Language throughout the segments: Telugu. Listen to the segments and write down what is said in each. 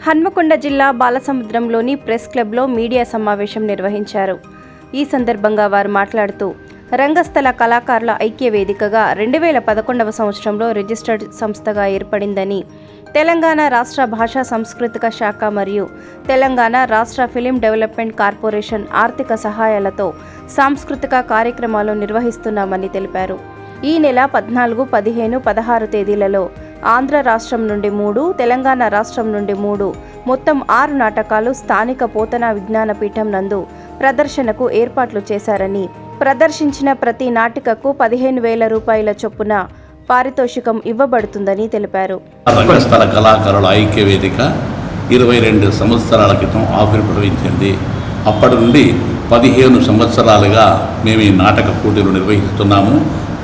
హన్మకొండ జిల్లా బాలసముద్రంలోని ప్రెస్ క్లబ్లో మీడియా సమావేశం నిర్వహించారు. ఈ సందర్భంగా వారు మాట్లాడుతూ రంగస్థల కళాకారుల ఐక్య వేదికగా 2011వ సంవత్సరంలో రిజిస్టర్డ్ సంస్థగా ఏర్పడిందని, తెలంగాణ రాష్ట్ర భాషా సాంస్కృతిక శాఖ మరియు తెలంగాణ రాష్ట్ర ఫిలిం డెవలప్మెంట్ కార్పొరేషన్ ఆర్థిక సహాయాలతో సాంస్కృతిక కార్యక్రమాలు నిర్వహిస్తున్నామని తెలిపారు. ఈ నెల 14, 15, 16 తేదీలలో ఆంధ్ర రాష్ట్రం నుండి 3, తెలంగాణ రాష్ట్రం నుండి 3 మొత్తం 6 నాటకాలు స్థానిక పోతన విజ్ఞానపీఠం నందు ప్రదర్శనకు ఏర్పాట్లు చేశారని, ప్రదర్శించిన ప్రతి నాటికకు 15,000 రూపాయల చొప్పున పారితోషికం ఇవ్వబడుతుందని తెలిపారు. రంగస్థల కళాకారుల ఐక్య వేదిక 22 సంవత్సరాల క్రితం ఆవిర్భవించింది. అప్పటి నుండి 15 సంవత్సరాలుగా మేము ఈ నాటక పోటీలు నిర్వహిస్తున్నాము.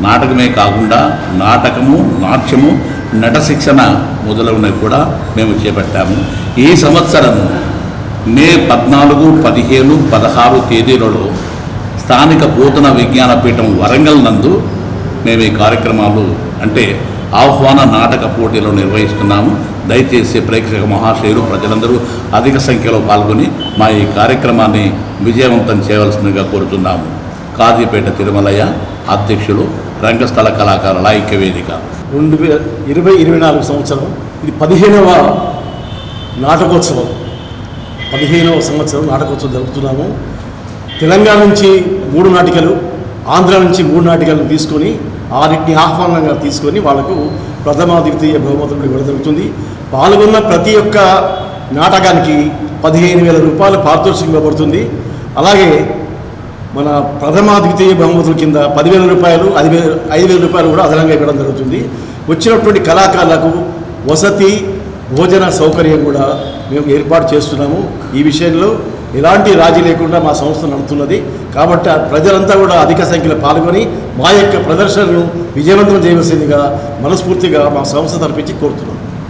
నాటకమే కాకుండా నాటకము, నాట్యము, నట శిక్షణ మొదలైనవి కూడా మేము చేపట్టాము. ఈ సంవత్సరం మే 14, 15, 16 తేదీలలో స్థానిక పోతన విజ్ఞానపీఠం వరంగల్ నందు మేము ఈ కార్యక్రమాలు అంటే ఆహ్వాన నాటక పోటీలు నిర్వహిస్తున్నాము. దయచేసి ప్రేక్షక మహాశయులు ప్రజలందరూ అధిక సంఖ్యలో పాల్గొని మా ఈ కార్యక్రమాన్ని విజయవంతం చేయవలసిందిగా కోరుతున్నాము. కాజీపేట తిరుమలయ్య, అధ్యక్షులు, రంగస్థల కళాకారుల ఐక్య వేదిక. 2024 సంవత్సరం ఇది 15వ నాటకోత్సవం. 15వ సంవత్సరం నాటకోత్సవం జరుపుతున్నాము. తెలంగాణ నుంచి 3 నాటికలు, ఆంధ్ర నుంచి 3 నాటికలు తీసుకొని ఆరింటిని ఆహ్వానంగా తీసుకొని వాళ్లకు ప్రథమ, ద్వితీయ బహుమతులు ఇవ్వడం జరుగుతుంది. పాల్గొన్న ప్రతి ఒక్క నాటకానికి 15,000 రూపాయలు పారితోషికం ఇవ్వబడుతుంది. అలాగే మన ప్రథమ, ద్వితీయ బహుమతుల కింద 10,000 రూపాయలు, 5,000 రూపాయలు కూడా అదనంగా ఇవ్వడం జరుగుతుంది. వచ్చినటువంటి కళాకారులకు వసతి, భోజన సౌకర్యం కూడా మేము ఏర్పాటు చేస్తున్నాము. ఈ విషయంలో ఎలాంటి రాజీ లేకుండా మా సంస్థ నడుతున్నది. కాబట్టి ప్రజలంతా కూడా అధిక సంఖ్యలో పాల్గొని మా యొక్క ప్రదర్శనను విజయవంతం చేయవలసిందిగా మనస్ఫూర్తిగా మా సంస్థ తరపున కోరుతున్నాం.